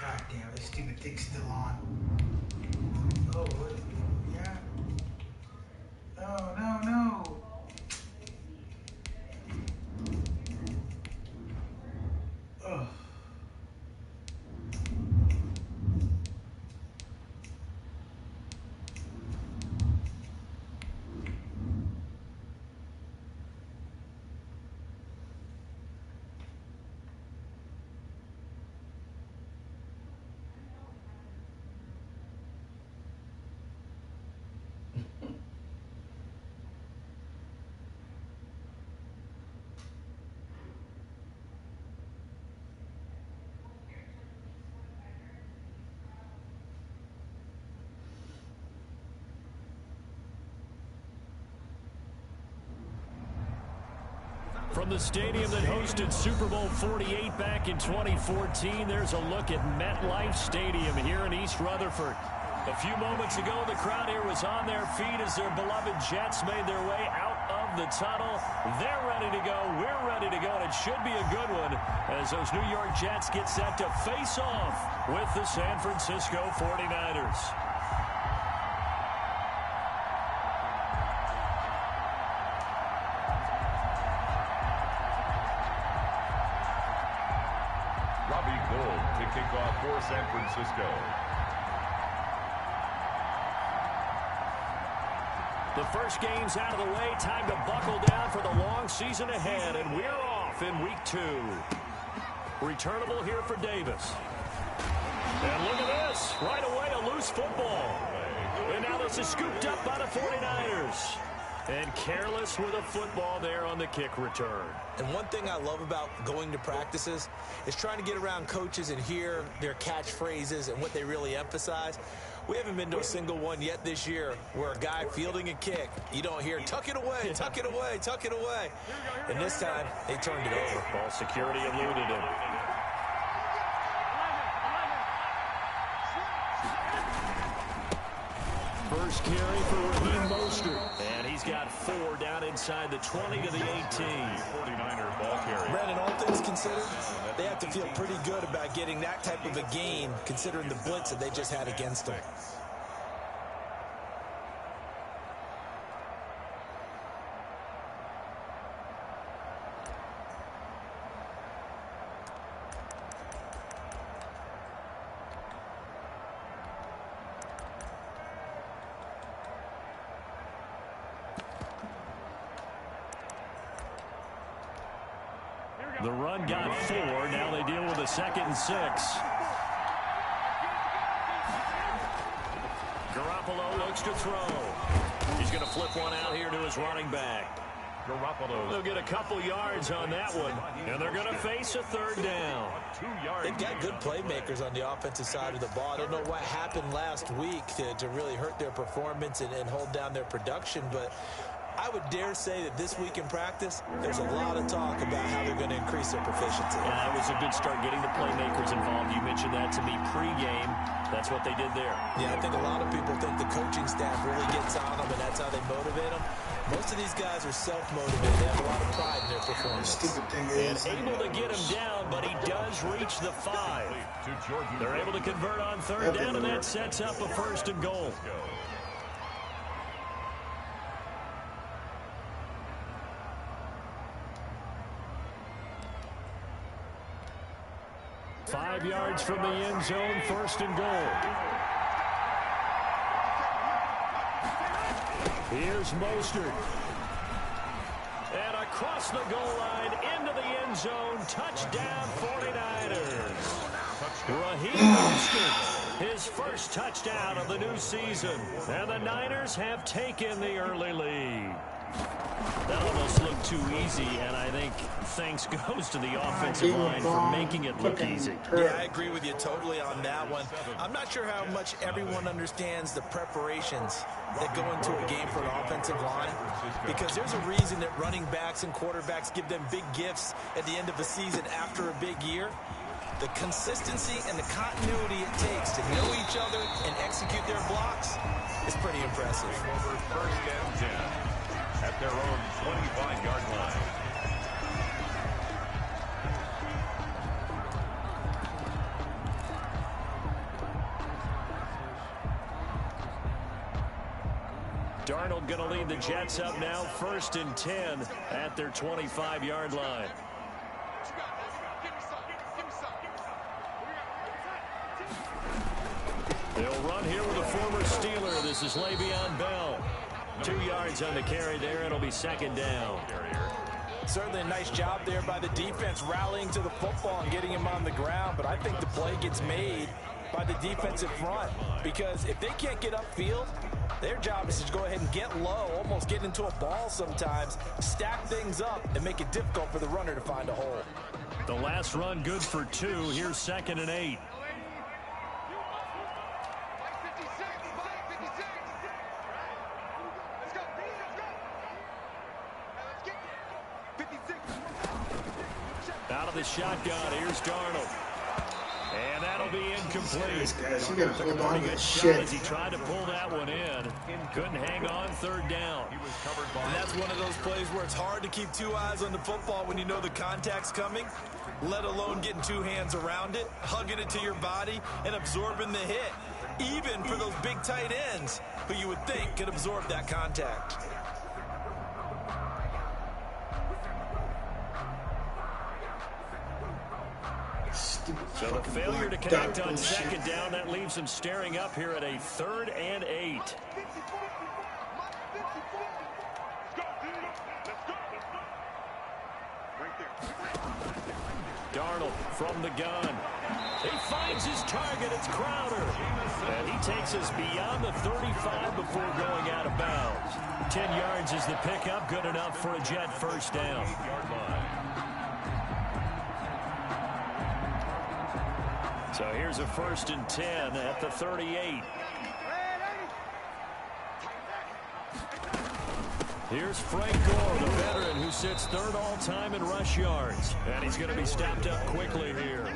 God damn, this stupid thing's still on. Oh, yeah. No, no, no. Ugh. From the stadium that hosted Super Bowl 48 back in 2014, there's a look at MetLife Stadium here in East Rutherford. A few moments ago, the crowd here was on their feet as their beloved Jets made their way out of the tunnel. They're ready to go. We're ready to go, and it should be a good one as those New York Jets get set to face off with the San Francisco 49ers. Kick off for San Francisco. The first game's out of the way. Time to buckle down for the long season ahead, and we're off in week 2. Returnable here for Davis. And look at this. Right away, a loose football. And now this is scooped up by the 49ers. And careless with a football there on the kick return. And one thing I love about going to practices is trying to get around coaches and hear their catchphrases and what they really emphasize. We haven't been to a single one yet this year where a guy fielding a kick, you don't hear, tuck it away, tuck it away, tuck it away. And this time, they turned it over. Ball security eluded him. First carry for Raheem Mostert. And he's got 4 down inside the 20 to the 18. 49er ball carrier. Brandon, all things considered, they have to feel pretty good about getting that type of a gain considering the blitz that they just had against them. The run got 4. Now they deal with a 2nd and 6. Garoppolo looks to throw. He's going to flip one out here to his running back. Garoppolo. They'll get a couple yards on that one, and they're going to face a 3rd down. They've got good playmakers on the offensive side of the ball. I don't know what happened last week to really hurt their performance and hold down their production, but I would dare say that this week in practice, there's a lot of talk about how they're going to increase their proficiency. Yeah, that was a good start getting the playmakers involved. You mentioned that to me pregame. That's what they did there. Yeah, I think a lot of people think the coaching staff really gets on them, and that's how they motivate them. Most of these guys are self-motivated. They have a lot of pride in their performance. Stupid thing is, and able to get him down, but he does reach the 5. They're able to convert on 3rd down, and that sets up a 1st and goal. 5 yards from the end zone, 1st and goal. Here's Mostert. And across the goal line into the end zone. Touchdown 49ers. Raheem Mostert, his first touchdown of the new season. And the Niners have taken the early lead. That almost looked too easy, and I think thanks goes to the offensive line for making it look easy. Yeah, I agree with you totally on that one. I'm not sure how much everyone understands the preparations that go into a game for an offensive line, because there's a reason that running backs and quarterbacks give them big gifts at the end of the season after a big year. The consistency and the continuity it takes to know each other and execute their blocks is pretty impressive. First and 10 at their own 25-yard line. Darnold going to lead the Jets up now, 1st and 10 at their 25-yard line. They'll run here with a former Steeler. This is Le'Veon Bell. 2 yards on the carry there. It'll be 2nd down. Certainly a nice job there by the defense rallying to the football and getting him on the ground. But I think the play gets made by the defensive front, because if they can't get upfield, their job is to go ahead and get low, almost get into a ball sometimes, stack things up, and make it difficult for the runner to find a hole. The last run good for 2. Here's 2nd and 8. Out of the shotgun, here's Darnold. And that'll be incomplete. Guys, you gotta Took a hold on pretty to good that shot shit. as he tried to pull that one in. Couldn't hang on, 3rd down. And that's one of those plays where it's hard to keep 2 eyes on the football when you know the contact's coming, let alone getting 2 hands around it, hugging it to your body, and absorbing the hit, even for those big tight ends who you would think could absorb that contact. So the failure to connect on 2nd down, that leaves him staring up here at a 3rd and 8. Darnold from the gun. He finds his target. It's Crowder. And he takes us beyond the 35 before going out of bounds. 10 yards is the pickup. Good enough for a Jet 1st down. So here's a 1st and 10 at the 38. Here's Frank Gore, the veteran who sits 3rd all-time in rush yards. And he's going to be stopped up quickly here.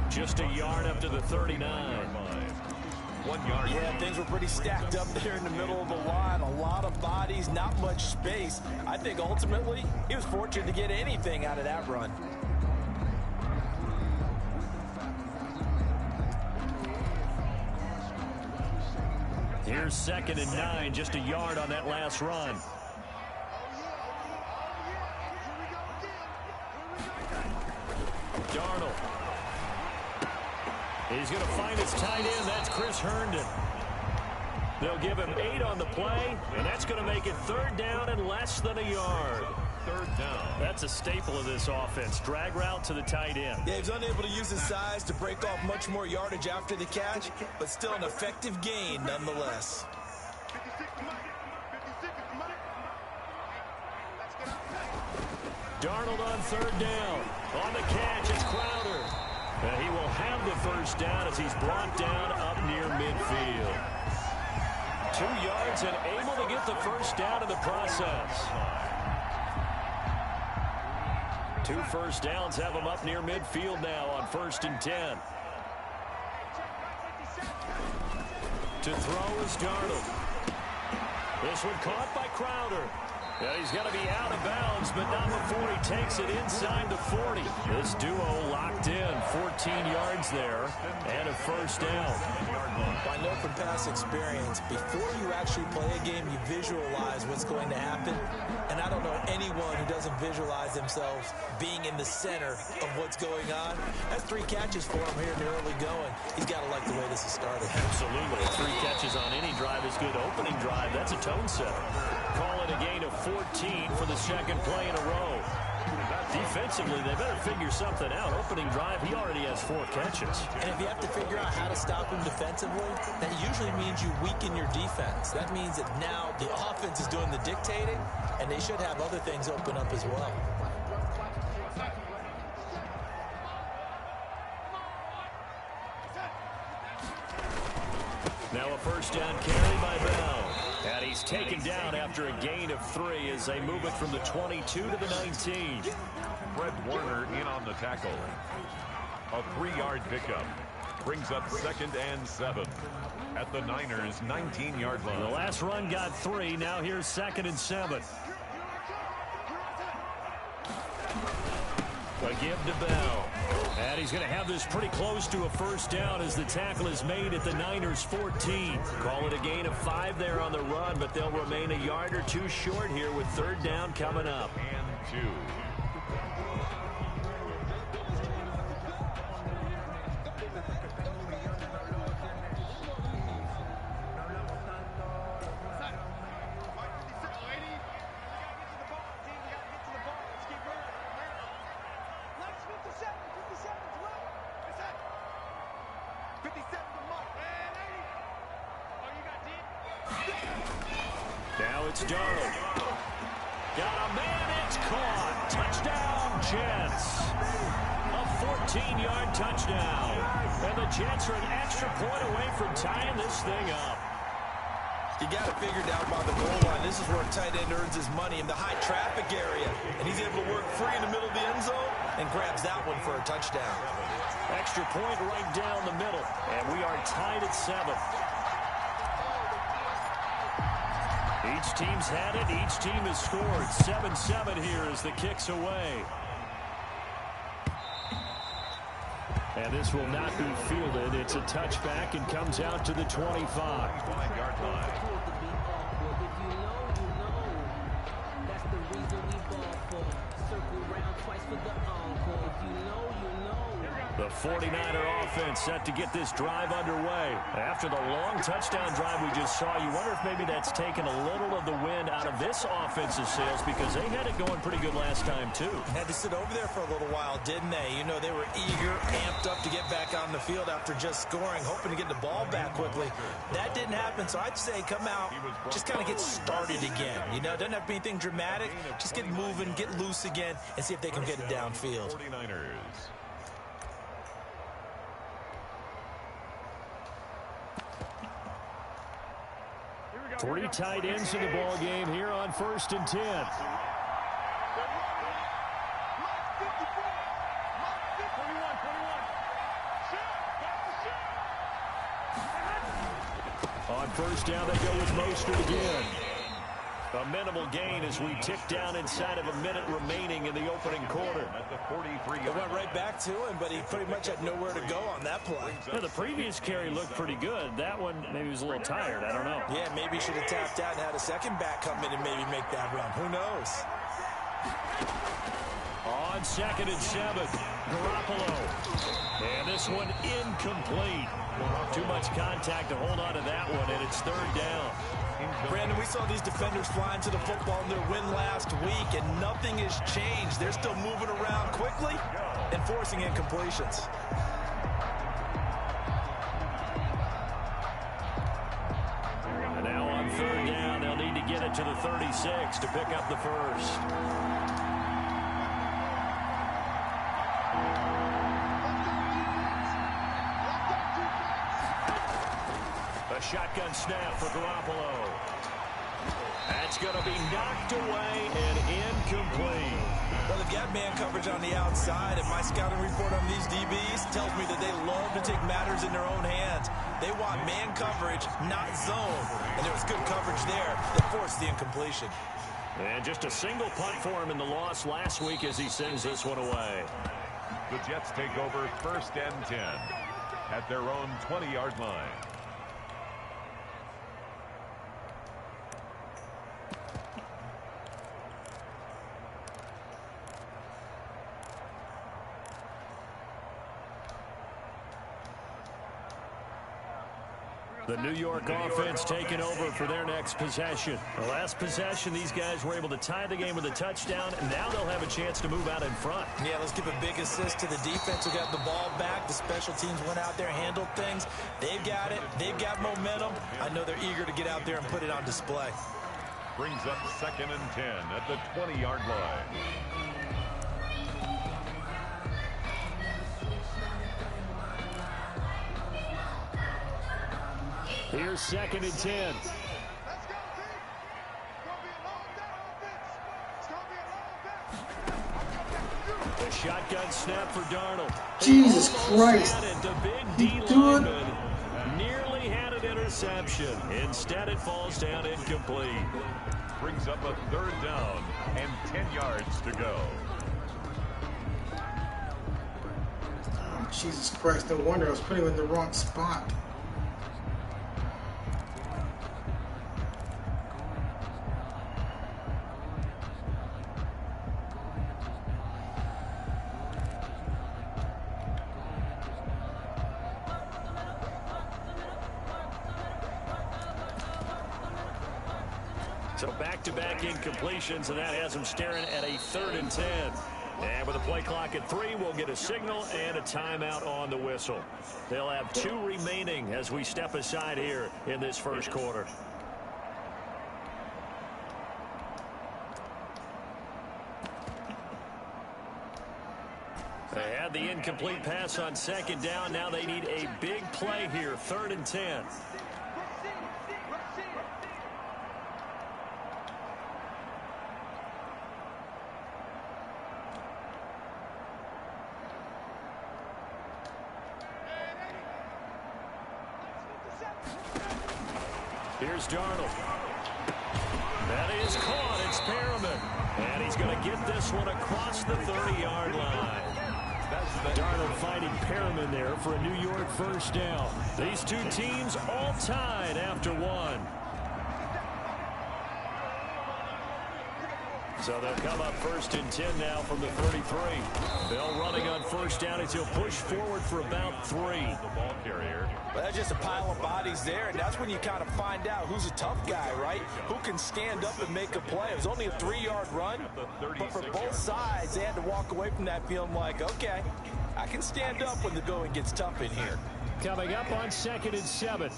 Just a yard up to the 39. 1 yard. Yeah, things were pretty stacked up there in the middle of the line. A lot of bodies, not much space. I think ultimately he was fortunate to get anything out of that run. Here's 2nd and 9, just a yard on that last run. Darnold. He's going to find his tight end. That's Chris Herndon. They'll give him 8 on the play, and that's going to make it 3rd down and less than a yard. 3rd down. That's a staple of this offense. Drag route to the tight end. Yeah, he's unable to use his size to break off much more yardage after the catch, but still an effective gain nonetheless. Darnold on 3rd down. On the catch, it's Crowder. And he will have the 1st down as he's brought down up near midfield. 2 yards and able to get the 1st down in the process. 2 1st downs have him up near midfield now on 1st and 10. To throw is Darnold. This one caught by Crowder. Yeah, he's going to be out of bounds, but not before he takes it inside the 40. This duo locked in, 14 yards there, and a first down. I know from past experience, before you actually play a game, you visualize what's going to happen. And I don't know anyone who doesn't visualize themselves being in the center of what's going on. That's 3 catches for him here in the early going. He's got to like the way this has started. Absolutely. 3 catches on any drive is good. Opening drive, that's a tone setter. Call it a gain of 14 for the second play in a row. Defensively, they better figure something out. Opening drive, he already has 4 catches. And if you have to figure out how to stop him defensively, that usually means you weaken your defense. That means that now the offense is doing the dictating, and they should have other things open up as well. Now a first down carry by Bell. And he's taken down after a gain of 3 as they move it from the 22 to the 19. Fred Warner in on the tackle. A 3-yard pickup. Brings up 2nd and 7 at the Niners' 19-yard line. The last run got 3. Now here's 2nd and 7. A give to Bell. And he's going to have this pretty close to a first down as the tackle is made at the Niners' 14. Call it a gain of 5 there on the run, but they'll remain a yard or 2 short here with 3rd down coming up. And 2. Now it's Darnold. Got a man, it's caught. Touchdown, Jets. A 14-yard touchdown. And the Jets are an extra point away from tying this thing up. You got to figure down by the goal line. This is where a tight end earns his money in the high traffic area. And he's able to work free in the middle of the end zone and grabs that one for a touchdown. Extra point right down the middle. And we are tied at 7. Each team's had it. Each team has scored. 7-7 here as the kick's away. And this will not be fielded. It's a touchback and comes out to the 25. 5-yard line. That's the reason we ball for. Circle round twice for the encore. You know. The 49er offense set to get this drive underway. After the long touchdown drive we just saw, you wonder if maybe that's taken a little of the wind out of this offensive sails because they had it going pretty good last time too. Had to sit over there for a little while, didn't they? You know, they were eager, amped up to get back on the field after just scoring, hoping to get the ball back quickly. That didn't happen, so I'd say come out, just kind of get started again. You know, doesn't have to be anything dramatic. Just get moving, get loose again, and see if they can get it downfield. 49ers. 3 tight ends in the ball game here on 1st and 10. On 1st down, they go with Mostert again. A minimal gain as we tick down inside of a minute remaining in the opening quarter. At the 43. It went right back to him, but he pretty much had nowhere to go on that play. Yeah, the previous carry looked pretty good. That one, maybe he was a little tired. I don't know. Yeah, maybe he should have tapped out and had a second back come in and maybe make that run. Who knows? On 2nd and 7, Garoppolo. And this one incomplete. Too much contact to hold on to that one, and it's 3rd down. Brandon, we saw these defenders flying to the football in their win last week, and nothing has changed. They're still moving around quickly and forcing incompletions. And now on 3rd down, they'll need to get it to the 36 to pick up the first. Shotgun snap for Garoppolo. That's going to be knocked away and incomplete. Well, they've got man coverage on the outside, and my scouting report on these DBs tells me that they love to take matters in their own hands. They want man coverage, not zone. And there was good coverage there that forced the incompletion. And just a single punt for him in the loss last week as he sends this one away. The Jets take over 1st and 10 at their own 20-yard line. The New York offense taking over for their next possession. The last possession, these guys were able to tie the game with a touchdown, and now they'll have a chance to move out in front. Yeah, let's give a big assist to the defense who got the ball back. The special teams went out there, handled things. They've got it. They've got momentum. I know they're eager to get out there and put it on display. Brings up 2nd and 10 at the 20-yard line. Here's 2nd and 10. The shotgun snap for Darnold. Jesus Christ. The big He D threw it. lineman nearly had an interception. Instead, it falls down incomplete. Brings up a 3rd down and 10 yards to go. Oh, Jesus Christ, no wonder I was putting him in the wrong spot. So back-to-back incompletions, and that has them staring at a 3rd and 10. And with a play clock at 3, we'll get a signal and a timeout on the whistle. They'll have 2 remaining as we step aside here in this first quarter. They had the incomplete pass on 2nd down. Now they need a big play here, 3rd and 10. Here's Darnold. That is caught. It's Perriman. And he's going to get this one across the 30-yard line. Darnold finding Perriman there for a New York 1st down. These 2 teams all tied after 1. So they'll come up 1st and 10 now from the 33. Bell running on 1st down as he'll push forward for about 3. The ball carrier. Well, that's just a pile of bodies there, and that's when you kind of find out who's a tough guy, right? Who can stand up and make a play. It was only a 3-yard run, but for both sides, they had to walk away from that feeling like, okay, I can stand up when the going gets tough in here. Coming up on 2nd and 7.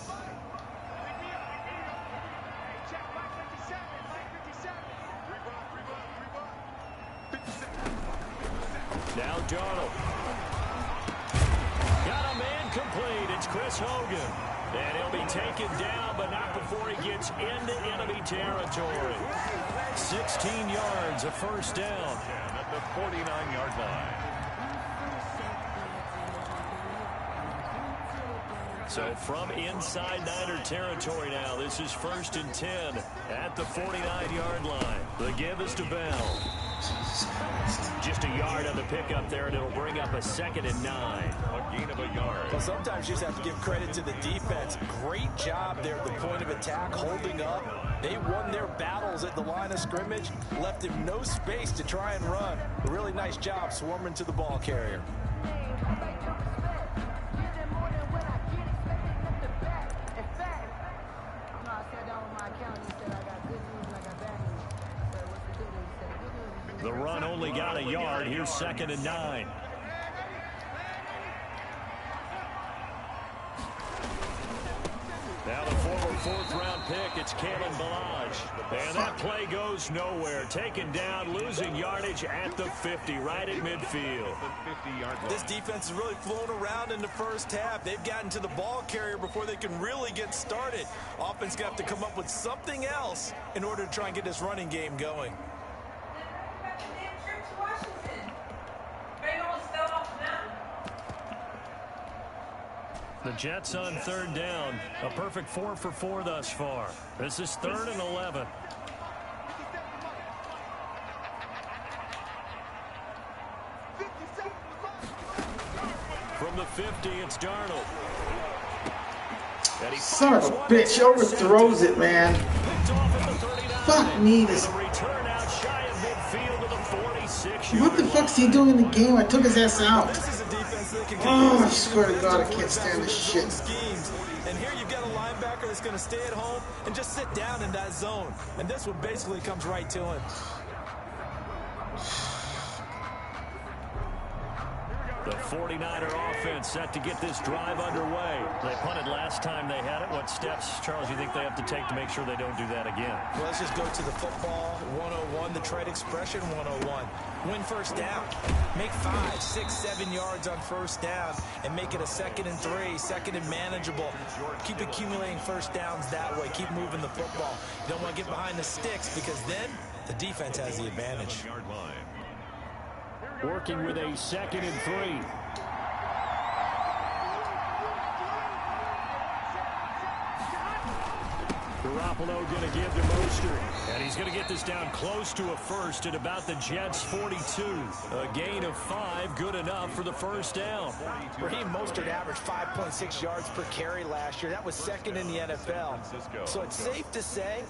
Now Darnold. Got a man complete. It's Chris Hogan. And he'll be taken down, but not before he gets into enemy territory. 16 yards, a 1st down. At the 49-yard line. So from inside Niner territory now, this is 1st and 10 at the 49-yard line. The give is to Bell. Just a yard on the pickup there, and it'll bring up a 2nd and 9. A gain of a yard. Well, sometimes you just have to give credit to the defense. Great job there at the point of attack, holding up. They won their battles at the line of scrimmage, left him no space to try and run. A really nice job swarming to the ball carrier. The run only got a yard. Here's 2nd and 9. Now the former 4th-round pick, it's Kalen Ballage. And that play goes nowhere. Taken down, losing yardage at the 50, right at midfield. This defense is really flown around in the first half. They've gotten to the ball carrier before they can really get started. Offense got to come up with something else in order to try and get this running game going. The Jets on 3rd down. A perfect 4 for 4 thus far. This is 3rd and 11. 50. It's Darnold. Son of a bitch, overthrows it, man. Fuck me, this. What the fuck's he doing in the game? I took his ass out. Oh, I swear to God, I can't stand this shit. And here you've got a linebacker that's going to stay at home and just sit down in that zone. And this one basically comes right to him. The 49er offense set to get this drive underway. They punted last time they had it. What steps, Charles, you think they have to take to make sure they don't do that again? Well, let's just go to the football 101, the trade expression 101. Win first down. Make 5, 6, 7 yards on first down and make it a 2nd and 3, 2nd and manageable. Keep accumulating first downs that way. Keep moving the football. You don't want to get behind the sticks because then the defense has the advantage. Working with a 2nd and 3. Garoppolo going to give to Mostert. And he's going to get this down close to a first at about the Jets' 42. A gain of 5, good enough for the first down. Raheem Mostert averaged 5.6 yards per carry last year. That was 2nd in the NFL. So it's safe to say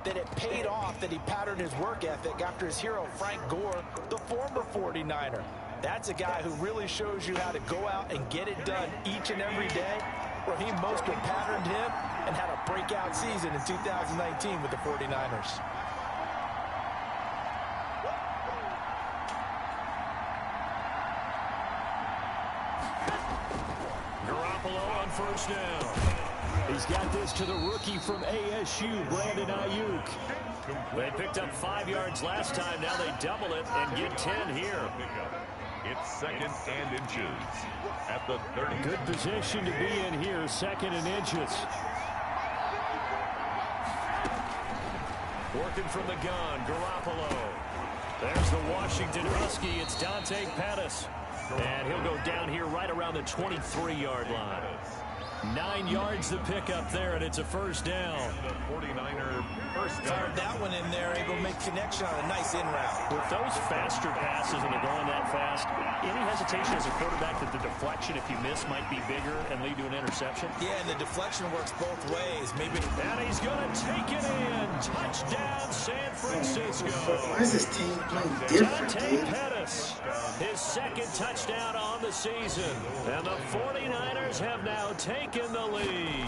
that it paid off that he patterned his work ethic after his hero, Frank Gore, the former 49er. That's a guy who really shows you how to go out and get it done each and every day. Raheem Mostert patterned him and had a breakout season in 2019 with the 49ers. Garoppolo on first down. He's got this to the rookie from ASU, Brandon Ayuk. They picked up 5 yards last time. Now they double it and get 10 here. It's 2nd and inches at the 30. Good position to be in here, 2nd and inches. Working from the gun, Garoppolo. There's the Washington Husky. It's Dante Pettis. And he'll go down here right around the 23-yard line. 9 yards to pick up there, and it's a first down. The 49er first down. Fired that one in there, able to make connection on a nice in route. With those faster passes and they're going that fast, any hesitation as a quarterback that the deflection, if you miss, might be bigger and lead to an interception? Yeah, and the deflection works both ways. Maybe. And he's going to take it in. Touchdown, San Francisco. Why is this team playing different, Dante dude? Pettis, his 2nd touchdown on the season. And the 49ers have now taken the lead.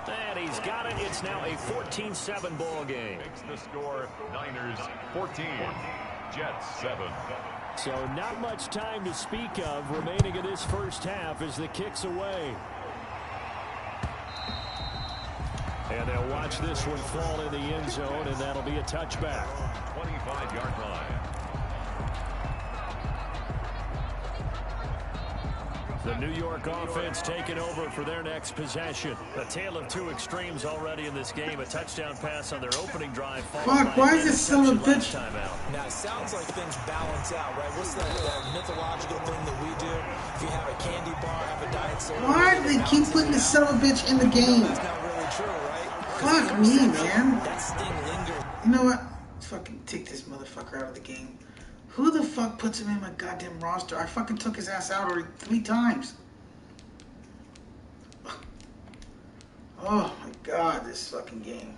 And he's got it. It's now a 14-7 ball game. Makes the score Niners 14, Jets 7. So not much time to speak of remaining in this first half as the kick's away. And they'll watch this one fall in the end zone, and that'll be a touchback. 25-yard line. The New York offense taking over for their next possession. A tale of two extremes already in this game. A touchdown pass on their opening drive. Fuck, why is this son of a bitch? Now, it sounds like things balance out, right? What's that mythological thing that we do? If you have a candy bar, have a diet soda. Why do they keep putting this son of a bitch in the game? That's not really true, right? Fuck me, man. That sting lingers. You know what? Fucking take this motherfucker out of the game. Who the fuck puts him in my goddamn roster? I fucking took his ass out already 3 times. Oh my god, this fucking game.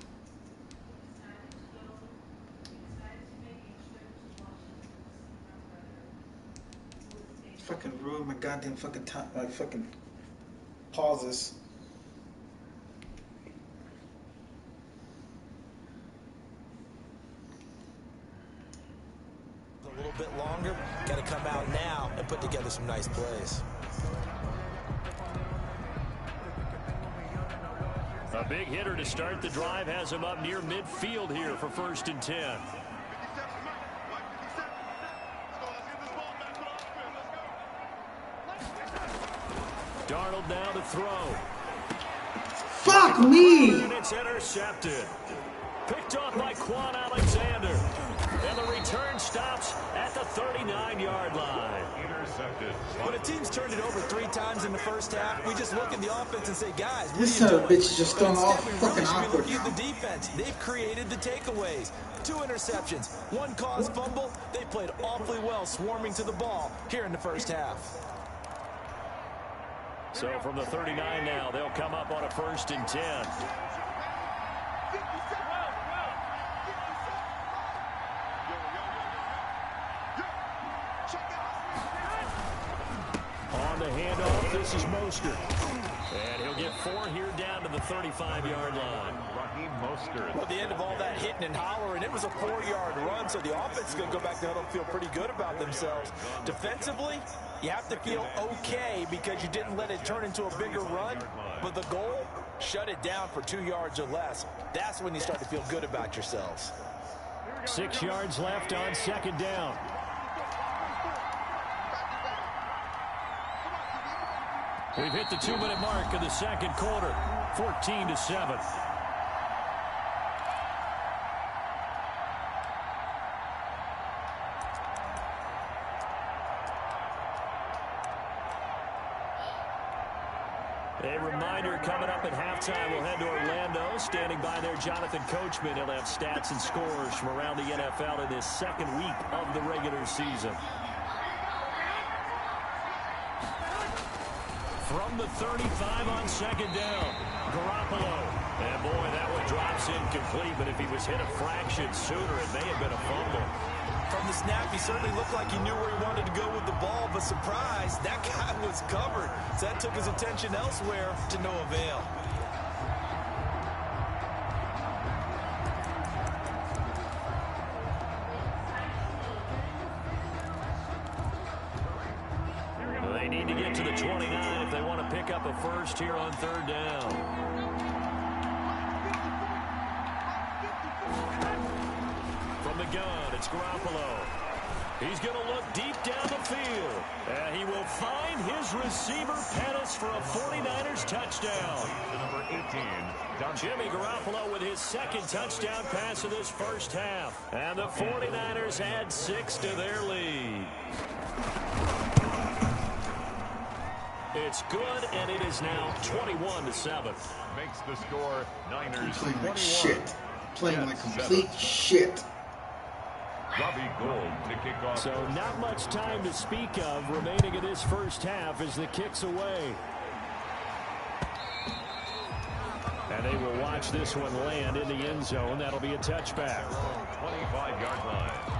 Fucking ruined my goddamn fucking time. My fucking pauses. A little bit longer. Got to come out now and put together some nice plays. A big hitter to start the drive has him up near midfield here for 1st and 10. Darnold now to throw. Fuck me! And it's intercepted. Picked off by Quan Alexander. And the return stops at the 39-yard line. Intercepted. When a team's turned it over 3 times in the first half, we just look at the offense and say, guys, what This are you son of a doing? bitch is just throwing But all instead, we fucking really should be awkward looking at now. the defense. They've created the takeaways. 2 interceptions, 1 caused fumble. They played awfully well swarming to the ball here in the first half. So from the 39 now, they'll come up on a 1st and 10. On the handoff, this is Mostert. And he'll get 4 here down to the 35-yard line. Raheem Mostert. Well, at the end of all that hitting and hollering, it was a 4-yard run, so the offense is going to go back to huddle and feel pretty good about themselves. Defensively, you have to feel okay because you didn't let it turn into a bigger run, but the goal, shut it down for 2 yards or less. That's when you start to feel good about yourselves. 6 yards left on 2nd down. We've hit the 2-minute mark of the 2nd quarter, 14-7. A reminder, coming up at halftime, we'll head to Orlando. Standing by there, Jonathan Coachman. He'll have stats and scores from around the NFL in this 2nd week of the regular season. From the 35 on 2nd down, Garoppolo. And boy, that one drops incomplete, but if he was hit a fraction sooner, it may have been a fumble. From the snap, he certainly looked like he knew where he wanted to go with the ball, but surprise, that guy was covered. So that took his attention elsewhere to no avail. They need to get to the 29 if they want to pick up a 1st here on 3rd down. From the gun, it's Garoppolo. He's going to look deep down the field. And he will find his receiver, Pettis, for a 49ers touchdown. Number 18, Jimmy Garoppolo with his 2nd touchdown pass of this 1st half. And the 49ers add 6 to their lead. It's good, and it is now 21-7. makes the score Niners Playing 21. like shit. Playing like Jets complete 7. shit. Robbie Gould to kick off. So not much time to speak of remaining in this 1st half as the kick's away. And they will watch this one land in the end zone. That'll be a touchback. 25-yard line.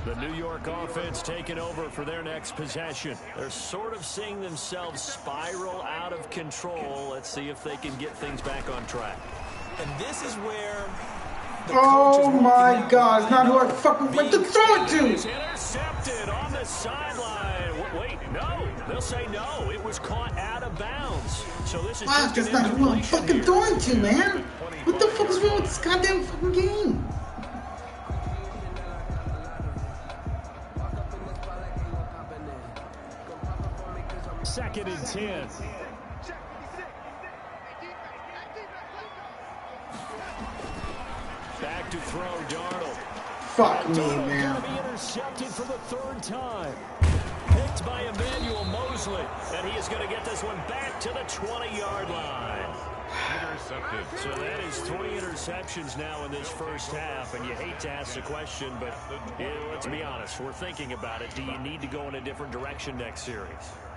The New York offense taking over for their next possession. They're sort of seeing themselves spiral out of control. Let's see if they can get things back on track. And this is where the Oh my God, it's not who I fucking went to throw it It's to! intercepted on the sideline. Wait, no. They'll say no. It was caught out of bounds. So this is Fuck, just that's an not who I'm incompletion fucking here. throwing to, man! What the fuck is wrong with this goddamn fucking game? Second and 10. Back to throw, Darnold. Fuck me, Darnold man. going to be intercepted for the 3rd time. Picked by Emmanuel Mosley. And he is going to get this one back to the 20-yard line. Intercepted. So that is 3 interceptions now in this 1st half. And you hate to ask the question, but let's be honest. We're thinking about it. Do you need to go in a different direction next series?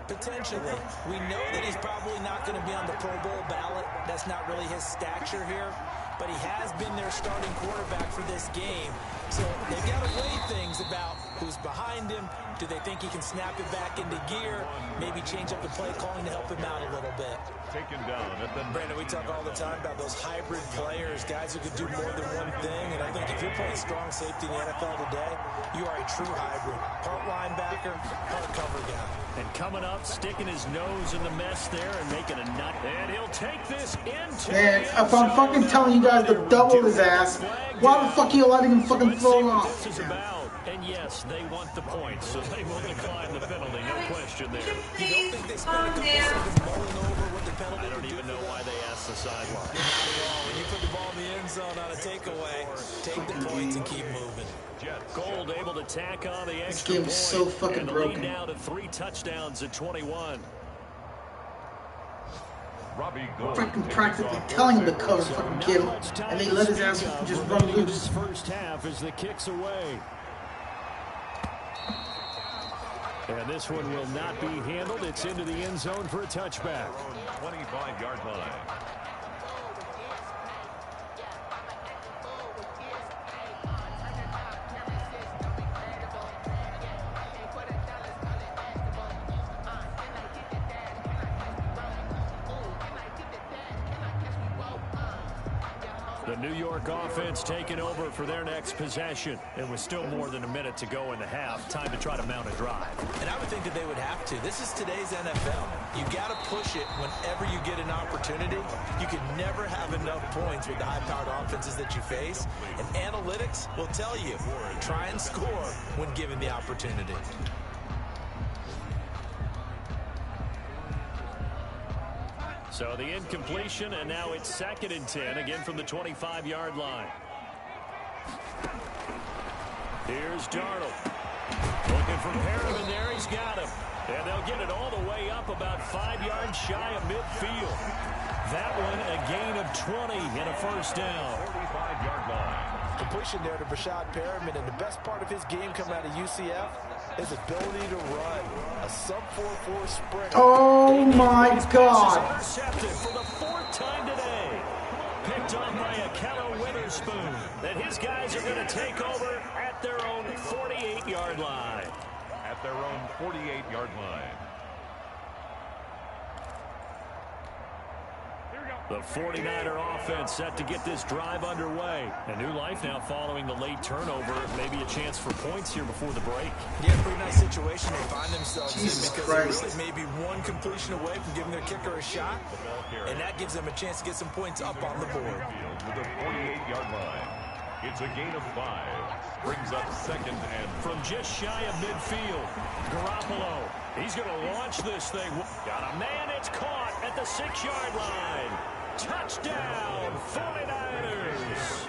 Potentially. We know that he's probably not going to be on the Pro Bowl ballot. That's not really his stature here. But he has been their starting quarterback for this game. So they've got to weigh things about who's behind him. Do they think he can snap it back into gear? Maybe change up the play calling to help him out a little bit. Taken down at the Brandon, we talk all the time about those hybrid players, guys who can do more than one thing. And I think if you're playing strong safety in the NFL today, you are a true hybrid. Part linebacker, part cover guy. And coming up, sticking his nose in the mess there and making a nut. And he'll take this into Man, the end if I'm zone. fucking telling you guys to double his ass, why the fuck are you letting him fucking Let's throw see him what off? this is about. And yes, they want the points, so they will decline the penalty. No question there. You don't think they spent a couple seconds mulling over what the penalty I don't even know why they asked the sideline. Not at all. When you put the ball in the end zone on a takeaway, take the points and keep moving. Gold able to tack on the This extra game point. is so fucking and the broken. lead now to 3 touchdowns at 21. Fucking practically telling him to cover, fucking kill him, and they let his ass just run loose. First half as the kicks away. And this one will not be handled. It's into the end zone for a touchback. 25-yard line. The New York offense taking over for their next possession. It was still more than a minute to go in the half. Time to try to mount a drive. And I would think that they would have to. This is today's NFL. You got to push it whenever you get an opportunity. You can never have enough points with the high-powered offenses that you face. And analytics will tell you, try and score when given the opportunity. So the incompletion, and now it's 2nd and 10, again from the 25-yard line. Here's Darnold. Looking for Perriman there. He's got him. And they'll get it all the way up about 5 yards shy of midfield. That one a gain of 20 and a first down. 45-yard line. Completion there to Brashad Perriman, and the best part of his game coming out of UCF, his ability to run a sub-4.4 sprint. Oh my God! Intercepted for the 4th time today. Picked off by a Kello Witherspoon. That his guys are going to take over at their own 48-yard line. At their own 48-yard line. The 49er offense set to get this drive underway. A new life now following the late turnover. Maybe a chance for points here before the break. Yeah, pretty nice situation they find themselves Jesus in because Christ. they're really maybe one completion away from giving their kicker a shot, and that gives them a chance to get some points up on the board. With a 48-yard line. It's a gain of 5. Brings up 2nd and From just shy of midfield, Garoppolo. He's going to launch this thing. Got a man. It's caught at the 6-yard line. Touchdown, 49ers.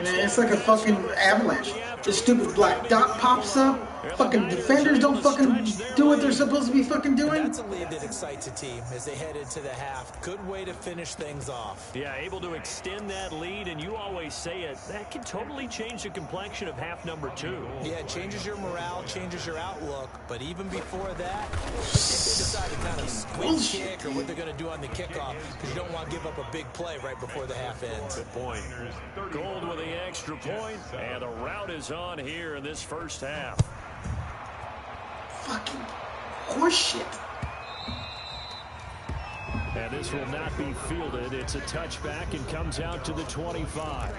Man, it's like a fucking avalanche. This stupid black dot pops up. Fucking defenders don't fucking do what they're supposed to be fucking doing. That's a lead that excites a team as they head into the half. Good way to finish things off. Yeah, able to extend that lead, and you always say it, that can totally change the complexion of half number 2. Yeah, it changes your morale, changes your outlook, but even before that, if they decide to kind of squeeze kick or what they're going to do on the kickoff, because you don't want to give up a big play right before the half ends. Good point. Gold with the extra point, and the route is on here in this first half. Fucking horseshit. And this will not be fielded. It's a touchback and comes out to the 25.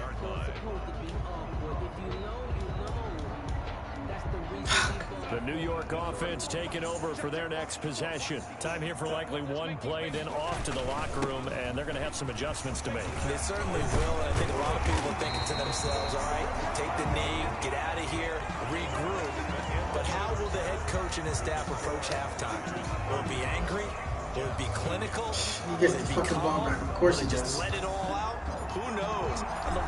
The New York offense taking over for their next possession. Time here for likely one play, then off to the locker room, and they're going to have some adjustments to make. They certainly will, and I think a lot of people are thinking to themselves, all right, take the knee, get out of here, regroup. But how will the head coach and his staff approach halftime? Will it be angry? Will it be clinical? He gets the fucking ball back. Of course he does. Let it all out? Who knows?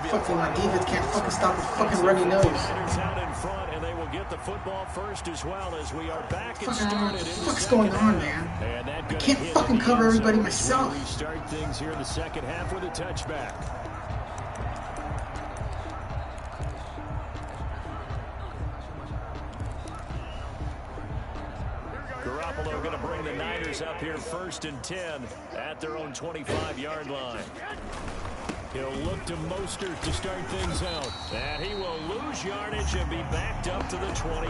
Fucking my defense can't fucking stop a fucking runny nose. Out in front, and they will get the football first as well as we are back and Fucking, what started. the fuck's going on, man? I can't fucking cover everybody myself. We start things here in the second half with a touchback. Garoppolo going to bring the Niners up here 1st and 10 at their own 25-yard line. He'll look to Mostert to start things out. And he will lose yardage and be backed up to the 24.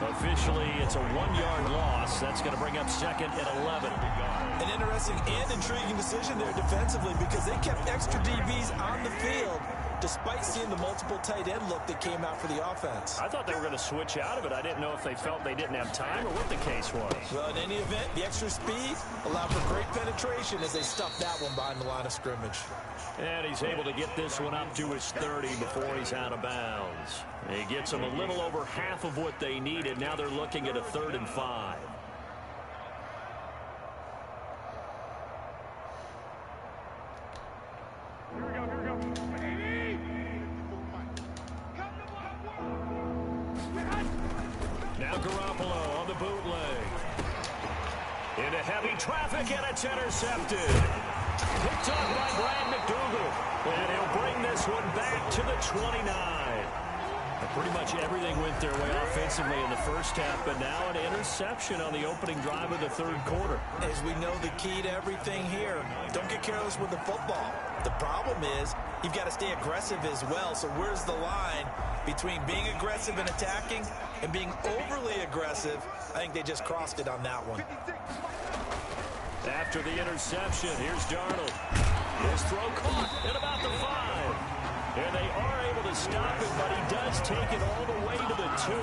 Officially, it's a 1-yard loss. That's going to bring up 2nd and 11. An interesting and intriguing decision there defensively because they kept extra DBs on the field despite seeing the multiple tight end look that came out for the offense. I thought they were going to switch out of it. I didn't know if they felt they didn't have time or what the case was. Well, in any event, the extra speed allowed for great penetration as they stuffed that one behind the line of scrimmage. And he's able to get this one up to his 30 before he's out of bounds. He gets them a little over half of what they needed. Now they're looking at a 3rd and 5. Now Garoppolo on the bootleg. Into heavy traffic, and it's intercepted. Picked up by Brad McDougal. And he'll bring this one back to the 29. Pretty much everything went their way offensively in the first half, but now an interception on the opening drive of the 3rd quarter. As we know, the key to everything here, don't get careless with the football. The problem is you've got to stay aggressive as well. So where's the line between being aggressive and attacking and being overly aggressive? I think they just crossed it on that one. After the interception, here's Darnold. His throw caught at about the 5. And they are able to stop it, but he does take it all the way to the 2.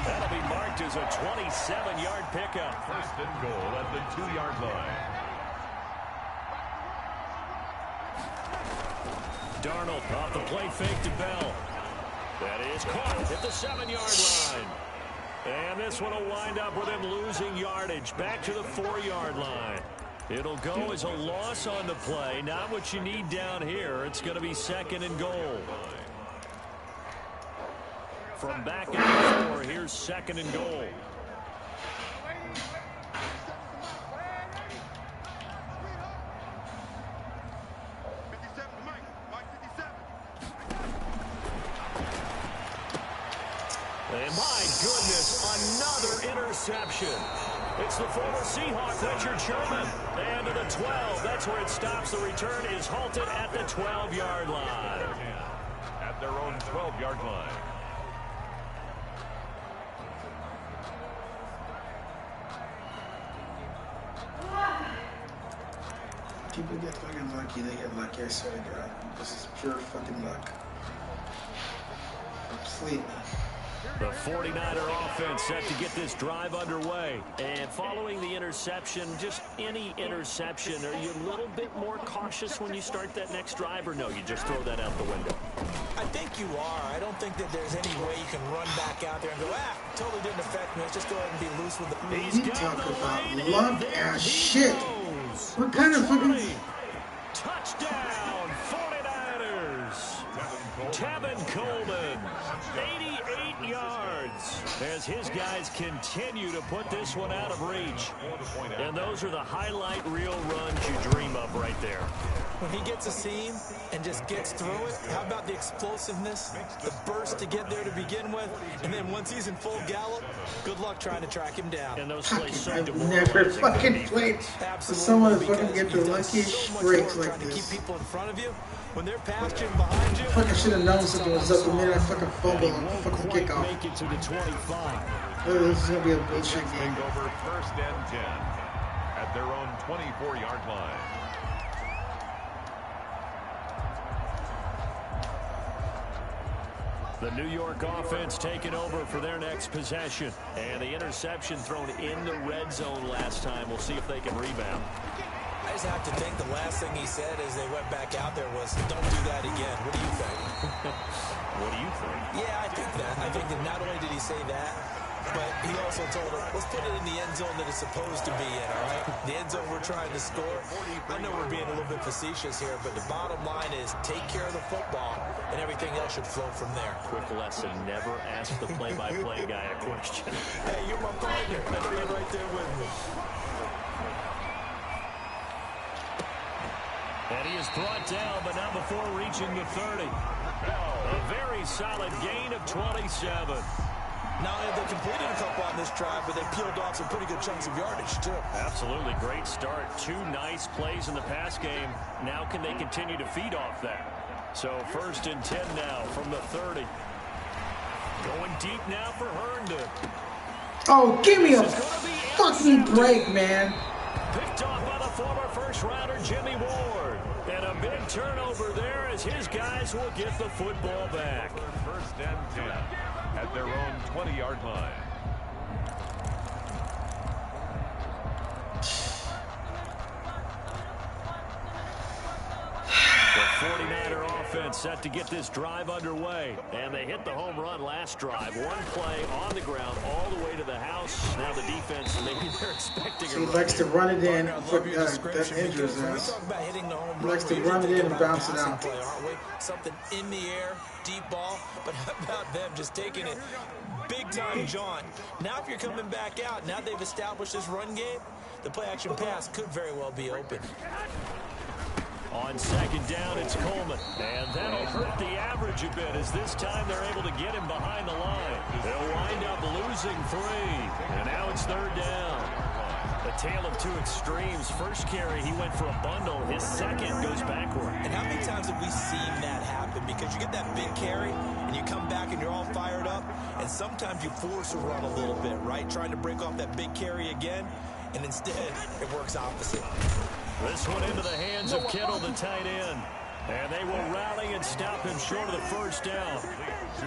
That'll be marked as a 27-yard pickup. 1st and goal at the 2-yard line. Darnold off the play fake to Bell. That is caught at the 7-yard line. And this one will wind up with him losing yardage back to the 4-yard line. It'll go as a loss on the play. Not what you need down here. It's going to be 2nd and goal. From back at the 4, here's 2nd and goal. And my goodness, another interception. It's the former Seahawk, Richard Sherman. And to the 12. That's where it stops. The return is halted at the 12-yard line. At their own 12-yard line. People get fucking lucky. They get lucky. I swear to God. This is pure fucking luck. Completely. The 49er offense set to get this drive underway. And following the interception, just any interception, are you a little bit more cautious when you start that next drive, or no, you just throw that out the window? I think you are. I don't think that there's any way you can run back out there and go, totally didn't affect me. Let's just go ahead and be loose with the... You talk about luck ass shit. What kind of fucking... Touchdown, 49ers. Tevin Coleman, 88 yards, as his guys continue to put this one out of reach. And those are the highlight reel runs you dream of right there. When he gets a seam and just gets through it, how about the explosiveness, the burst to get there to begin with, and then once he's in full gallop, good luck trying to track him down. And those plays so I've never fucking played for someone to fucking get the luckiest breaks like this. Keep people in front of you. When they're past you and behind you, I fucking should have known something was up the minute I fucking fumble on the fucking kickoff. Make it to the 25. This is gonna be a bullshit game. Over 1st and 10 at their own 24-yard line. The New York offense taking over for their next possession. And the interception thrown in the red zone last time. We'll see if they can rebound. I just have to think the last thing he said as they went back out there was, don't do that again. What do you think? What do you think? Yeah, I think that. I think that not only did he say that, but he also told him, let's put it in the end zone that it's supposed to be in, all right? The end zone we're trying to score. I know we're being a little bit facetious here, but the bottom line is take care of the football, and everything else should flow from there. Quick lesson, never ask the play-by-play guy a question. Hey, you're my partner. I know you're right there with me. And he is brought down, but not before reaching the 30. A very solid gain of 27. Not only have they completed a couple on this drive, but they peeled off some pretty good chunks of yardage, too. Absolutely. Great start. 2 nice plays in the pass game. Now can they continue to feed off that? So 1st and 10 now from the 30. Going deep now for Herndon. Oh, give me a fucking break, man. Picked off by the former first-rounder Jimmy Ward. And a big turnover there as his guys will get the football back. First and 10 at their own 20-yard line. The 49er offense set to get this drive underway. And they hit the home run last drive. One play on the ground all the way to the house. Now the defense, maybe they're expecting he likes to run it in. That injures us. He likes to run it in and bounce it out. Something in the air, deep ball. But how about them just taking it big time jaunt? Now if you're coming back out, now they've established this run game, the play-action pass could very well be open. On second down, it's Coleman. And that'll hurt the average a bit as this time they're able to get him behind the line. They'll wind up losing 3. And now it's third down. A tale of two extremes. First carry, he went for a bundle. His second goes backward. And how many times have we seen that happen? Because you get that big carry, and you come back and you're all fired up, and sometimes you force a run a little bit, right? Trying to break off that big carry again, and instead it works opposite. This one into the hands of Kittle, the tight end. And they will rally and stop him short of the first down.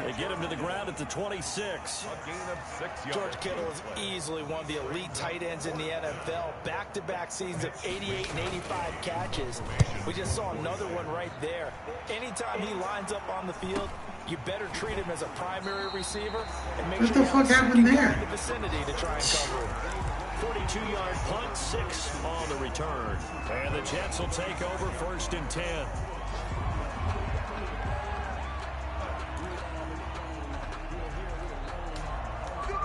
They get him to the ground at the 26. A gain of 6 yards. George Kittle is easily one of the elite tight ends in the NFL. Back-to-back seasons of 88 and 85 catches. We just saw another one right there. Anytime he lines up on the field, you better treat him as a primary receiver and make What sure the fuck happened there? in the vicinity to try and cover him. 42-yard punt, 6 on the return. And the Jets will take over first and 10.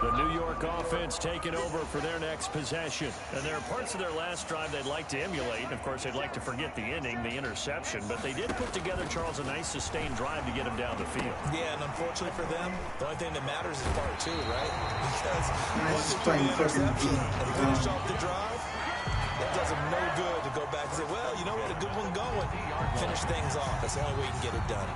The New York offense taking over for their next possession. And there are parts of their last drive they'd like to emulate. Of course, they'd like to forget the inning, the interception. But they did put together, Charles, a nice sustained drive to get him down the field. Yeah, and unfortunately for them, the only thing that matters is part 2, right? Because Nice playing fucking deep. and finish off the drive, that does them no good to go back and say, well, you know, we had a good one going. Finish things off. That's the only way you can get it done.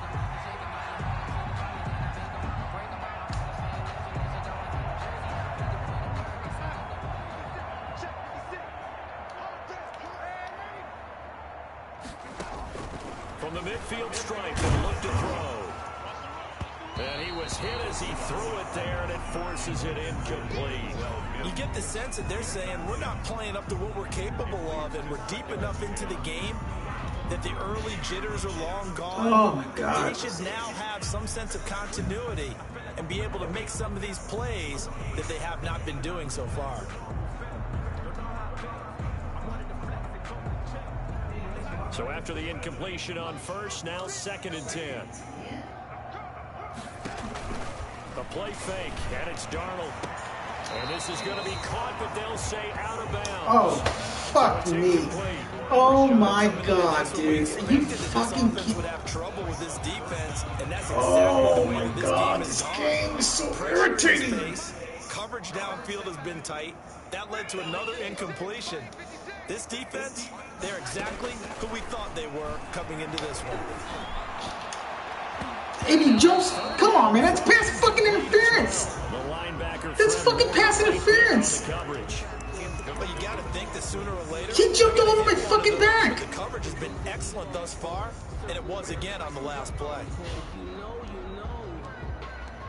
From the midfield stripe, and look to throw. And he was hit as he threw it there, and it forces it incomplete. You get the sense that they're saying we're not playing up to what we're capable of, and we're deep enough into the game that the early jitters are long gone. Oh, my God. They should now have some sense of continuity and be able to make some of these plays that they have not been doing so far. So after the incompletion on first, now second and 10. A play fake, and it's Darnold. And this is going to be caught, but they'll say out of bounds. Oh, fuck me. Oh my God, dude. Are you fucking kidding? Would have trouble with this defense, and that's exactly Oh the way my this God, game this is game is so Pressure in irritating. space. Coverage downfield has been tight. That led to another incompletion. This defense, they're exactly who we thought they were coming into this one. Eddie Jones, come on, man. That's pass fucking interference. The linebacker. That's fucking pass interference. Coverage. But you got to think that sooner or later, He jumped all over my fucking back. the coverage has been excellent thus far, and it was again on the last play.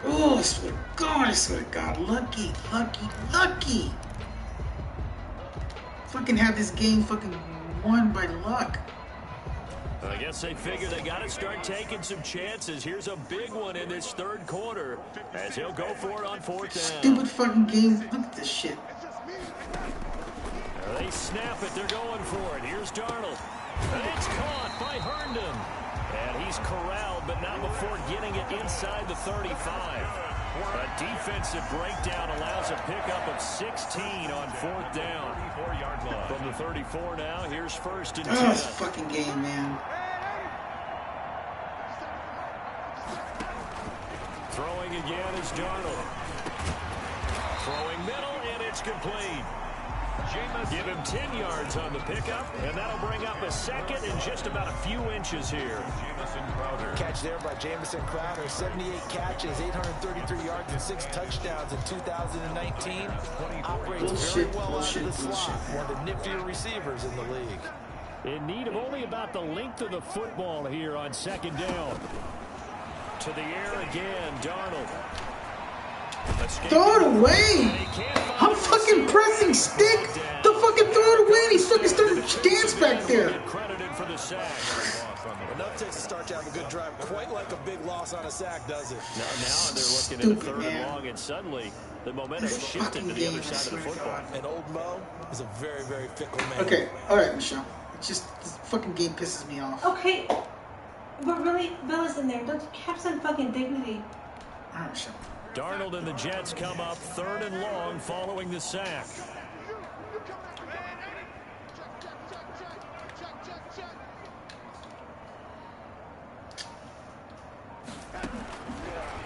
Oh, I swear to God, I swear to God. Lucky, lucky, lucky. Fucking have this game fucking won by luck. I guess they figure they got to start taking some chances. Here's a big one in this third quarter as he'll go for it on fourth down. Stupid fucking game. Look at this shit. They snap it. They're going for it. Here's Darnold. And it's caught by Herndon. And he's corralled, but not before getting it inside the 35. A defensive breakdown allows a pickup of 16 on fourth down. From the 34 now, here's first and 10. Oh, this fucking game, man. Throwing again is Darnold. Throwing middle, and it's complete. Give him 10 yards on the pickup, and that'll bring up a second and just about a few inches here. Catch there by Jamison Crowder. 78 catches, 833 yards, and 6 touchdowns in 2019. Operates very well out of the slot. One of the niftier receivers in the league. In need of only about the length of the football here on second down. To the air again, Darnold. Throw it away! I'm fucking pressing stick! The fucking throw it away and he fucking started to dance back there! Credited for the sack. Enough takes to start to have a good drive. Quite like a big loss on a sack, does it? Now they're looking at a third and long, and suddenly the momentum shifted to the other side of the football. And old Mo is a very, very fickle man. Okay, alright, Michelle. It's just, this fucking game pisses me off. Okay, but really, Bill is in there. Don't you have some fucking dignity? Alright, Michelle. Darnold and the Jets come up third and long following the sack.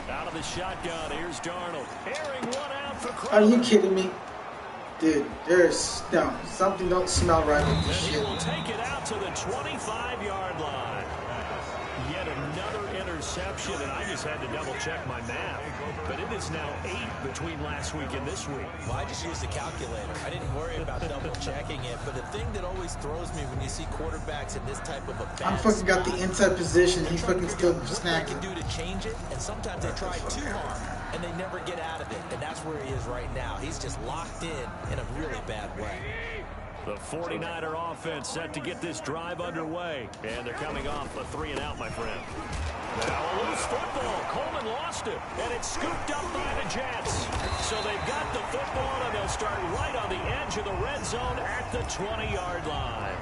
Out of the shotgun, here's Darnold. Airing one out for Crowder. Are you kidding me? Dude, there's, no, something don't smell right with this shit. He will take it out to the 25-yard line. Yet another interception, and I just had to double-check my math. But it is now 8 between last week and this week. Well, I just used a calculator. I didn't worry about double-checking it. But the thing that always throws me when you see quarterbacks in this type of a bad I'm fucking got the inside position. He fucking still what they snacking. can do to change it, and sometimes they try too hard, and they never get out of it. And that's where he is right now. He's just locked in a really bad way. The 49er offense set to get this drive underway. And they're coming off a 3-and-out, my friend. Now a loose football. Coleman lost it, and it's scooped up by the Jets. So they've got the football, and they'll start right on the edge of the red zone at the 20-yard line.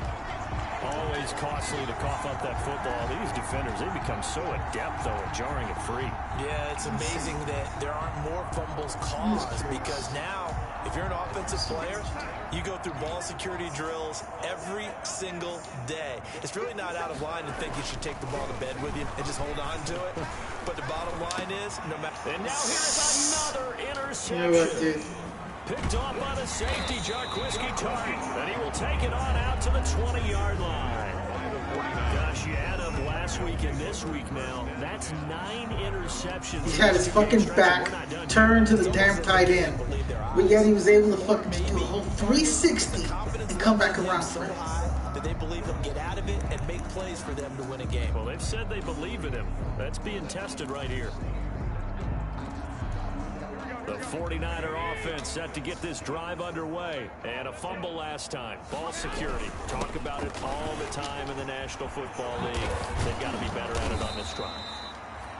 Always costly to cough up that football. These defenders, they become so adept, though, at jarring it free. Yeah, it's amazing that there aren't more fumbles caused, because now, if you're an offensive player, you go through ball security drills every single day. It's really not out of line to think you should take the ball to bed with you and just hold on to it. But the bottom line is, no matter... And now here's another interception. You know what, dude? Picked off by the safety, Jarquiski Tart. And he will take it on out to the 20-yard line. Gosh, you add up last week and this week now. That's 9 interceptions. He had his fucking back turned to the damn tight end. But yet he was able to fucking do a whole 360 and come back around for it. That they believe he'll get out of it and make plays for them to win a game. Well, they've said they believe in him. That's being tested right here. The 49er offense set to get this drive underway. And a fumble last time. Ball security. Talk about it all the time in the National Football League. They've got to be better at it on this drive.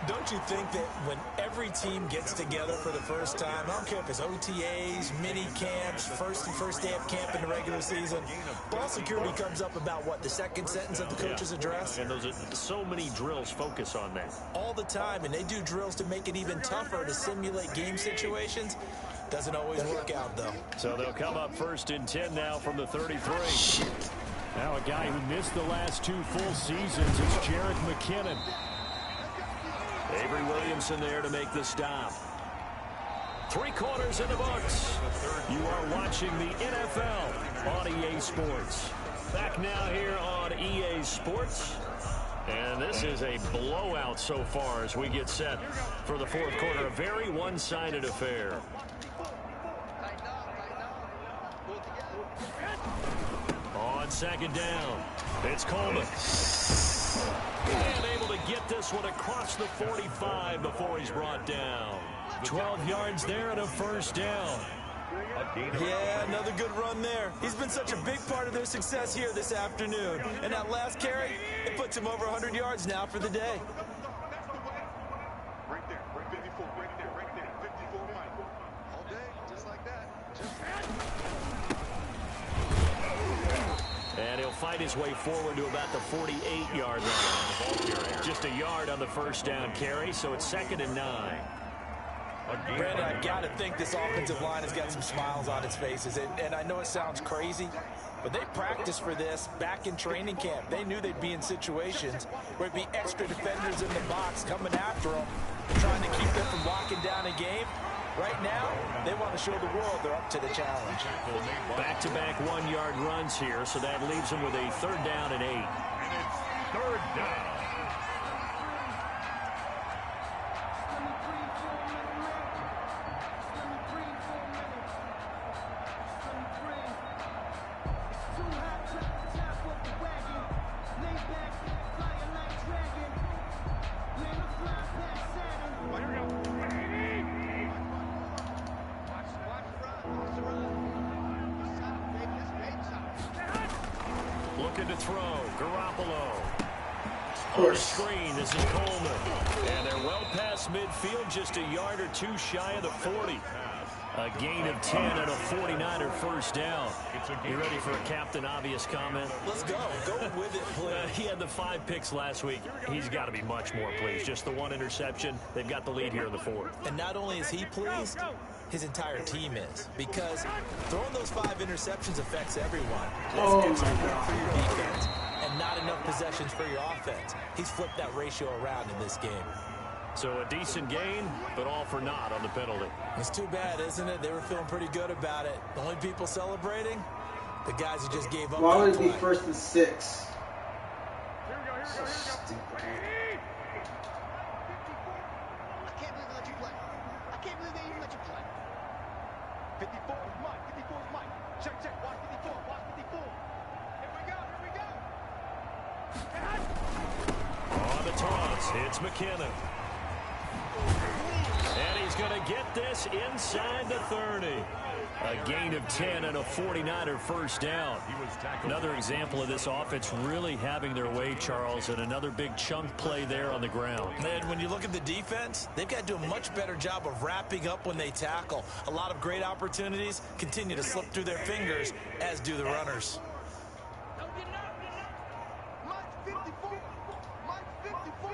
Don't you think that when every team gets together for the first time, I don't care if it's OTAs, mini camps, first day of camp in the regular season, ball security comes up about what, the second sentence of the coach's address? And those are so many drills focus on that. All the time, and they do drills to make it even tougher to simulate game situations. Doesn't always work out, though. So they'll come up 1st and 10 now from the 33. Now a guy who missed the last 2 full seasons is Jerick McKinnon. Avery Williamson there to make the stop. 3 quarters in the books. You are watching the NFL on EA Sports. Back now here on EA Sports. And this is a blowout so far as we get set for the 4th quarter. A very one-sided affair. On 2nd down, it's Coleman. And able to get this one across the 45 before he's brought down. 12 yards there and a 1st down. Yeah, another good run there. He's been such a big part of their success here this afternoon. And that last carry, it puts him over 100 yards now for the day. Right there, right 54, right there, 54 Michael. All day, just like that. And he'll fight his way forward to about the 48-yard line. Just a yard on the 1st down carry, so it's 2nd and 9. Brandon, I've got to think this offensive line has got some smiles on its faces. And I know it sounds crazy, but they practiced for this back in training camp. They knew they'd be in situations where it'd be extra defenders in the box coming after them, trying to keep them from locking down a game. Right now, they want to show the world they're up to the challenge. Back-to-back 1-yard runs here, so that leaves them with a 3rd down and 8. And it's 3rd down. Looking to throw. Garoppolo. Of course. Screen. This is Coleman. And they're well past midfield, just a yard or two shy of the 40. A gain of 10 and a 49er first down. You ready for a Captain Obvious comment? Let's go. Go with it, please. He had the 5 picks last week. He's got to be much more pleased. Just the 1 interception. They've got the lead here in the 4th. And not only is he pleased, his entire team is. Because throwing those 5 interceptions affects everyone. Oh, It's my good God. for your defense and not enough possessions for your offense. He's flipped that ratio around in this game. So a decent gain, but all for naught on the penalty. It's too bad, isn't it? They were feeling pretty good about it. The only people celebrating, the guys who just gave up. Why would it be play. 1st and 6? Here we go, here we So go, here we go. stupid. I can't believe they let you play. I can't believe they even let you play. 54 is Mike. 54 is Mike. Check, check. Watch 54. Watch 54. Here we go. Here we go. On the toss, it's McKinnon. And he's going to get this inside the 30. A gain of 10 and a 49er first down. Another example of this offense really having their way, Charles, and another big chunk play there on the ground. And when you look at the defense, they've got to do a much better job of wrapping up when they tackle. A lot of great opportunities continue to slip through their fingers, as do the runners. Mike 54. Mike 54.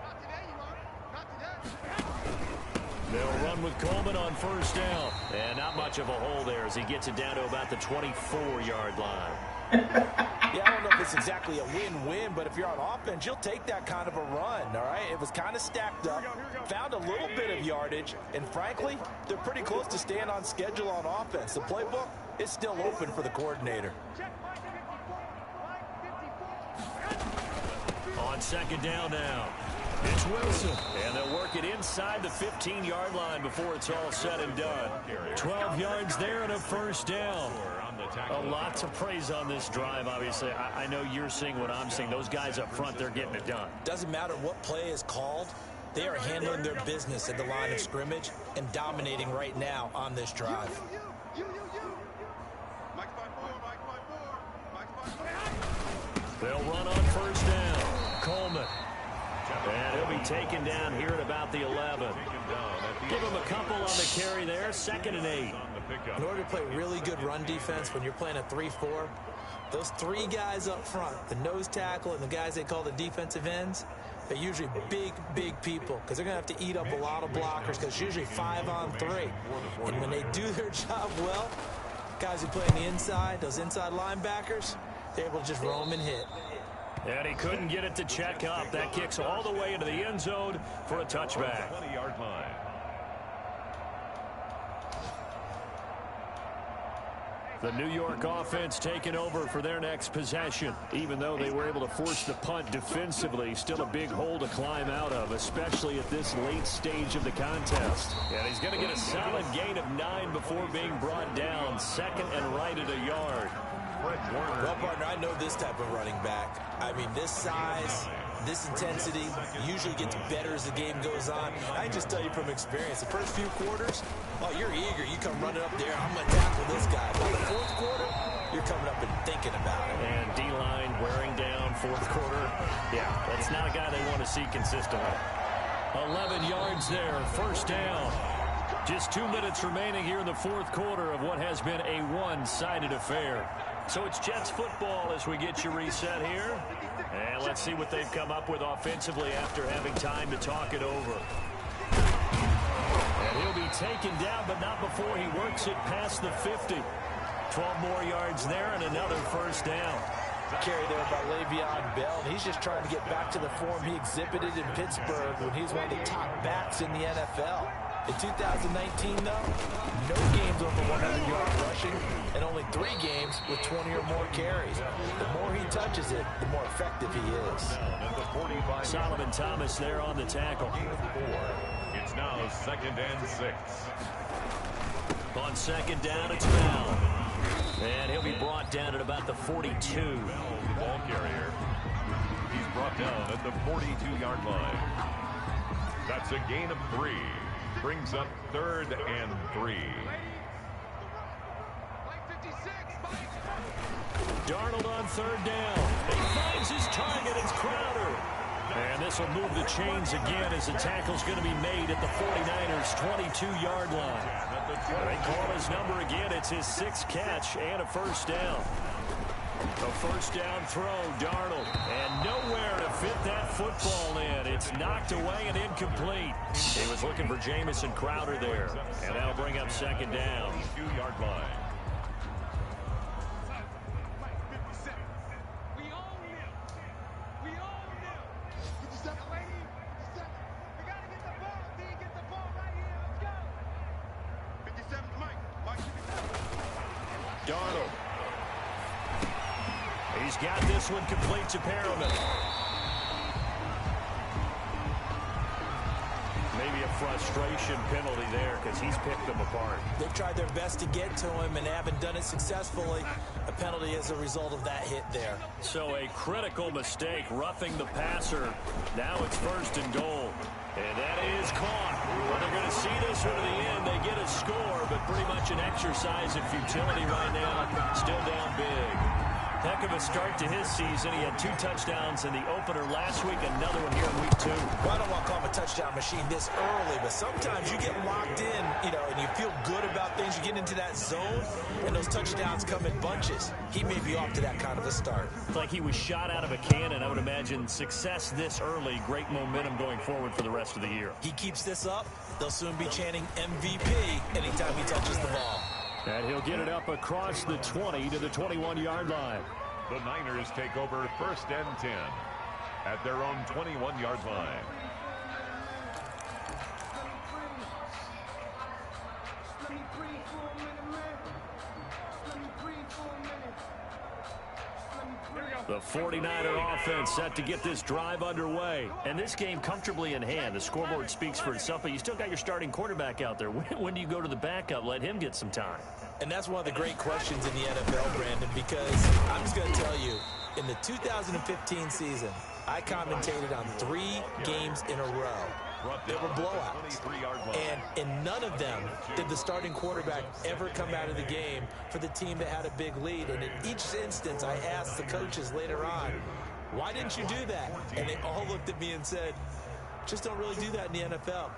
Not today, you are. Not today. They'll run with Coleman on first down. And not much of a hole there as he gets it down to about the 24-yard line. Yeah, I don't know if it's exactly a win-win, but if you're on offense, you'll take that kind of a run, all right? It was kind of stacked up, found a little bit of yardage, and frankly, they're pretty close to staying on schedule on offense. The playbook is still open for the coordinator. Check Mike 54. Mike 54. On 2nd down now, it's Wilson. And they'll work it inside the 15-yard line before it's all said and done. 12 yards there and a first down. A lot to praise on this drive, obviously. I know you're seeing what I'm seeing. Those guys up front, they're getting it done. Doesn't matter what play is called. They are handling their business at the line of scrimmage and dominating right now on this drive. You. Mike 54. Mike 54. Mike 54. They'll run on first down. Coleman. And he'll be taken down here at about the 11. Give him a couple on the carry there. 2nd and 8. In order to play really good run defense when you're playing a 3-4, those 3 guys up front, the nose tackle and the guys they call the defensive ends, they're usually big people because they're going to have to eat up a lot of blockers because it's usually 5-on-3. And when they do their job well, guys who play on the inside, those inside linebackers, they're able to just roam and hit. And he couldn't get it to check up. That kicks all the way into the end zone for a touchback. 20-yard line. The New York offense taking over for their next possession. Even though they were able to force the punt defensively, still a big hole to climb out of, especially at this late stage of the contest. And he's going to get a solid gain of 9 before being brought down. 2nd and right at a yard. Well, partner, I know this type of running back. I mean, this size, this intensity usually gets better as the game goes on. I can just tell you from experience, the first few quarters, oh, you're eager. You come running up there, I'm going to tackle this guy. By the 4th quarter, you're coming up and thinking about it. And D-line wearing down 4th quarter. Yeah, that's not a guy they want to see consistently. 11 yards there, first down. Just 2 minutes remaining here in the 4th quarter of what has been a one-sided affair. So it's Jets football as we get you reset here. And let's see what they've come up with offensively after having time to talk it over. And he'll be taken down, but not before he works it past the 50. 12 more yards there and another first down. Carry there by Le'Veon Bell, and he's just trying to get back to the form he exhibited in Pittsburgh when he was one of the top backs in the NFL. In 2019, though, no games over 100 yards rushing and only 3 games with 20 or more carries. The more he touches it, the more effective he is. Solomon Thomas there on the tackle. It's now 2nd and 6. On 2nd down, it's Bell. And he'll be brought down at about the 42. Bell, the ball carrier. He's brought down at the 42-yard line. That's a gain of 3. Brings up 3rd and 3. Darnold on 3rd down. He finds his target. It's Crowder. And this will move the chains again as the tackle's going to be made at the 49ers' 22-yard line. They call his number again. It's his 6th catch and a 1st down. A 1st down throw, Darnold. And nowhere to fit that football in. It's knocked away and incomplete. He was looking for Jamison Crowder there. And that'll bring up 2nd down. 2-yard line. Darnold. He's got this one complete to Perriman. Maybe a frustration penalty there because he's picked them apart. They've tried their best to get to him and haven't done it successfully. A penalty as a result of that hit there. So a critical mistake, roughing the passer. Now it's 1st and goal. And that is caught. Well, they're going to see this one to the end. They get a score, but pretty much an exercise in futility right now. Still down big. Heck of a start to his season. He had 2 touchdowns in the opener last week, another one here in week 2. Well, I don't want to call him a touchdown machine this early, but sometimes you get locked in, and you feel good about things. You get into that zone, and those touchdowns come in bunches. He may be off to that kind of a start. It's like he was shot out of a cannon. I would imagine success this early, great momentum going forward for the rest of the year. He keeps this up, they'll soon be chanting MVP anytime he touches the ball. And he'll get it up across the 20 to the 21-yard line. The Niners take over 1st and 10 at their own 21-yard line. The 49er offense set to get this drive underway. And this game comfortably in hand. The scoreboard speaks for itself, but you still got your starting quarterback out there. When do you go to the backup? Let him get some time. And that's one of the great questions in the NFL, Brandon, because I'm just going to tell you, in the 2015 season, I commentated on 3 games in a row. They were blowouts. And in none of them did the starting quarterback ever come out of the game for the team that had a big lead. And in each instance, I asked the coaches later on, why didn't you do that? And they all looked at me and said, just don't really do that in the NFL.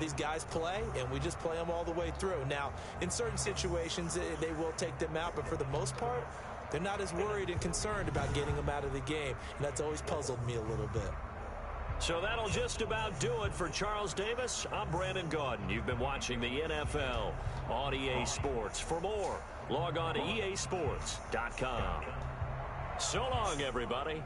These guys play, and we just play them all the way through. Now, in certain situations, they will take them out, but for the most part, they're not as worried and concerned about getting them out of the game. And that's always puzzled me a little bit. So that'll just about do it for Charles Davis. I'm Brandon Gaudin. You've been watching the NFL on EA Sports. For more, log on to easports.com. So long, everybody.